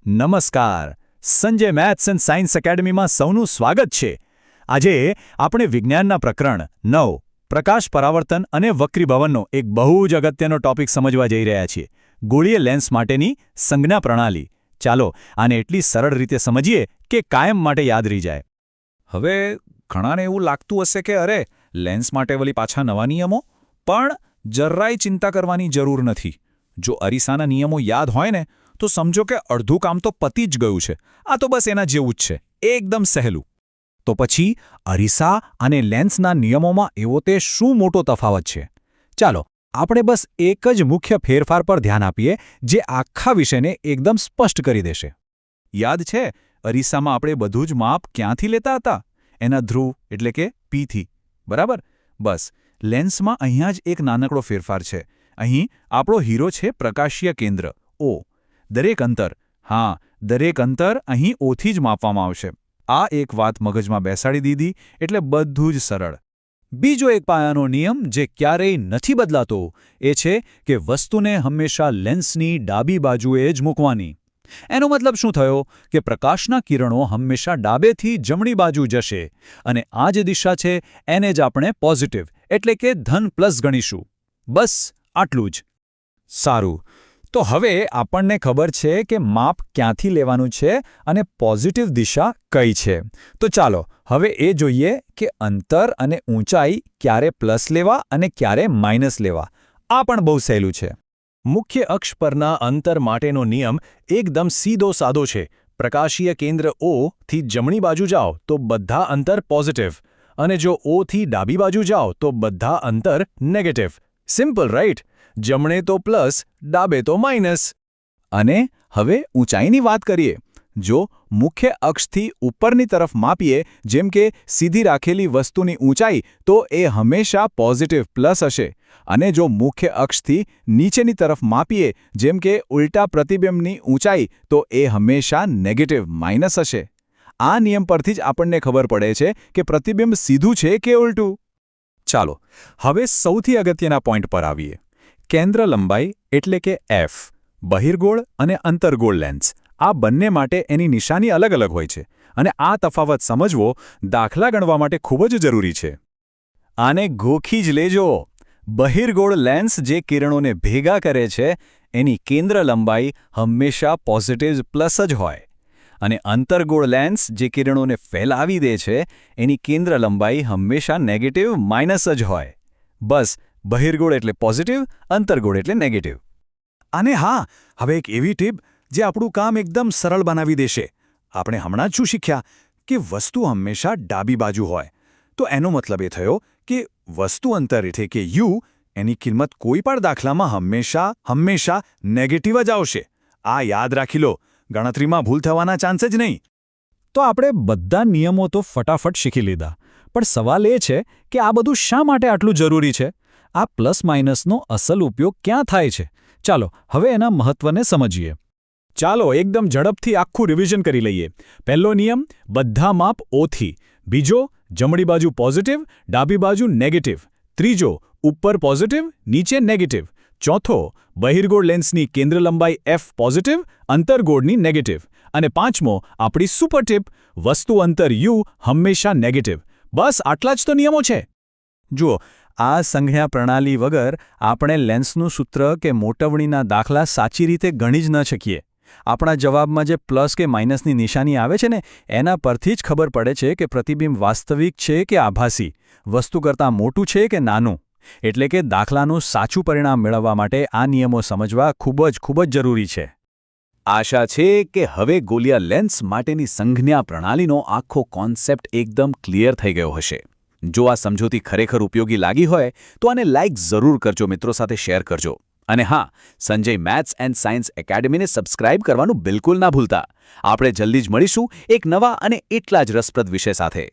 નમસ્કાર. Sanjay maths and science એકેડમીમાં સૌનું સ્વાગત છે. આજે આપણે વિજ્ઞાનના પ્રકરણ 9 પ્રકાશ પરાવર્તન અને વક્રીભવનનો એક બહુ જ અગત્યનો ટોપિક સમજવા જઈ રહ્યા છીએ. ગોળીય લેન્સ માટેની સંજ્ઞા પ્રણાલી. ચાલો આને એટલી સરળ રીતે સમજીએ કે કાયમ માટે યાદ રહી જાય. હવે ઘણાને એવું લાગતું હશે કે અરે લેન્સ માટે વળી પાછા નવા નિયમો, પણ જરાય ચિંતા કરવાની જરૂર નથી. જો અરીસાના નિયમો યાદ હોય ને તો સમજો કે અડધું કામ તો પતી જ ગયું છે. આ તો બસ એના જેવું જ છે, એકદમ સહેલું. તો પછી અરીસા અને લેન્સના નિયમોમાં એવો તે શું મોટો તફાવત છે? ચાલો આપણે બસ એક જ મુખ્ય ફેરફાર પર ધ્યાન આપીએ જે આખા વિષયને એકદમ સ્પષ્ટ કરી દેશે. યાદ છે, અરીસામાં આપણે બધું જ માપ ક્યાંથી લેતા હતા? એના ધ્રુવ એટલે કે પીથી, બરાબર? બસ લેન્સમાં અહીંયા જ એક નાનકડો ફેરફાર છે. અહીં આપણો હીરો છે પ્રકાશીય કેન્દ્ર O. દરેક અંતર અહીં ઓથી જ માપવામાં આવશે. આ એક વાત મગજમાં બેસાડી દીધી એટલે બધું જ સરળ. બીજો એક પાયાનો નિયમ જે ક્યારેય નથી બદલાતો એ છે કે વસ્તુને હંમેશા લેન્સની ડાબી બાજુએ જ મૂકવાની. એનો મતલબ શું થયો કે પ્રકાશના કિરણો હંમેશા ડાબેથી જમણી બાજુ જશે અને આ જે દિશા છે એને જ આપણે પોઝિટિવ એટલે કે ધન પ્લસ ગણીશું. બસ આટલું જ. સારું, તો હવે આપણને ખબર છે કે માપ ક્યાંથી લેવાનું છે અને પોઝિટિવ દિશા કઈ છે. તો ચાલો હવે એ જોઈએ કે અંતર અને ઊંચાઈ ક્યારે પ્લસ લેવા અને ક્યારે માઇનસ લેવા. આ પણ બહુ સહેલું છે. મુખ્ય અક્ષ પરના અંતર માટેનો નિયમ એકદમ સીધો સાદો છે. પ્રકાશીય કેન્દ્ર O થી જમણી બાજુ જાઓ તો બધા અંતર પોઝિટિવ, અને જો O થી ડાબી બાજુ જાઓ તો બધા અંતર નેગેટિવ. Simple, right? જમણે તો પ્લસ, ડાબે તો માઇનસ. અને હવે ઊંચાઈની વાત કરીએ. જો મુખ્ય અક્ષથી ઉપરની તરફ માપીએ, જેમ કે સીધી રાખેલી વસ્તુની ઊંચાઈ, તો એ હંમેશા પોઝિટિવ પ્લસ હશે. અને જો મુખ્ય અક્ષથી નીચેની તરફ માપીએ, જેમ કે ઉલટા પ્રતિબિંબની ઊંચાઈ, તો એ હંમેશા નેગેટિવ માઇનસ હશે. આ નિયમ પરથી જ આપણને ખબર પડે છે કે પ્રતિબિંબ સીધું છે કે ઉલટું. ચાલો હવે સૌથી અગત્યના પોઈન્ટ પર આવીએ. કેન્દ્ર લંબાઈ એટલે કે F, બહિર્ગોળ અને અંતર્ગોળ લેન્સ, આ બંને માટે એની નિશાની અલગ અલગ હોય છે, અને આ તફાવત સમજવો દાખલા ગણવા માટે ખૂબ જ જરૂરી છે. આને ગોખી જ લેજો. બહિર્ગોળ લેન્સ જે કિરણોને ભેગા કરે છે એની કેન્દ્ર લંબાઈ હંમેશા પોઝિટિવ પ્લસ જ હોય, અને અંતર્ગોળ લેન્સ જે કિરણોને ફેલાવી દે છે એની કેન્દ્ર લંબાઈ હંમેશા નેગેટિવ માઇનસ જ હોય. બસ બહિર્ગોળ એટલે પોઝિટિવ, અંતર્ગોળ એટલે નેગેટિવ. અને હા, હવે એક એવી ટીપ જે આપણું કામ એકદમ સરળ બનાવી દેશે. આપણે હમણાં જ શું શીખ્યા કે વસ્તુ હંમેશા ડાબી બાજુ હોય. તો એનો મતલબ એ થયો કે વસ્તુ અંતર એટલે કે U એની કિંમત કોઈ પણ દાખલામાં હંમેશા નેગેટિવ જ આવશે. આ યાદ રાખી લો, ગણતરીમાં ભૂલ થવાના ચાન્સ જ નહીં. તો આપણે બધા નિયમો તો ફટાફટ શીખી લીધા, પણ સવાલ એ છે કે આ બધું શા માટે આટલું જરૂરી છે? આ પ્લસ માઇનસનો અસલ ઉપયોગ ક્યાં થાય છે? ચાલો હવે એના મહત્વને સમજીએ. ચાલો એકદમ ઝડપથી આખું રિવિઝન કરી લઈએ. પહેલો નિયમ, બધા માપ O થી. બીજો, જમણી બાજુ પોઝિટિવ, ડાબી બાજુ નેગેટિવ. ત્રીજો, ઉપર પોઝિટિવ, નીચે નેગેટિવ. ચોથો, બહિર્ગોળ લેન્સની કેન્દ્ર લંબાઈ F પોઝિટિવ, અંતર્ગોળની નેગેટિવ. અને પાંચમો, આપણી સુપર ટીપ, વસ્તુ અંતર U હંમેશા નેગેટિવ. બસ આટલા જ તો નિયમો છે. જુઓ, આ સંજ્ઞા પ્રણાલી વગર આપણે લેન્સનું સૂત્ર કે મોટવણીના દાખલા સાચી રીતે ગણી જ ન શકીએ. આપણા જવાબમાં જે પ્લસ કે માઇનસની નિશાની આવે છે ને, એના પરથી જ ખબર પડે છે કે પ્રતિબિંબ વાસ્તવિક છે કે આભાસી, વસ્તુ કરતાં મોટું છે કે નાનું. એટલે કે દાખલાનું સાચું પરિણામ મેળવવા માટે આ નિયમો સમજવા ખૂબ જ જરૂરી છે. આશા છે કે હવે ગોળીય લેન્સ માટેની સંજ્ઞા પ્રણાલીનો આખો કોન્સેપ્ટ એકદમ ક્લિયર થઈ ગયો હશે. જો આ સમજૂતી ખરેખર ઉપયોગી લાગી હોય તો આને લાઇક જરૂર કરજો, મિત્રો સાથે શેર કરજો. અને હા, સંજય મેથ્સ એન્ડ સાયન્સ એકેડમીને સબસ્ક્રાઇબ કરવાનું બિલકુલ ના ભૂલતા. આપણે જલ્દી જ મળીશું એક નવા અને એટલા જ રસપ્રદ વિષય સાથે.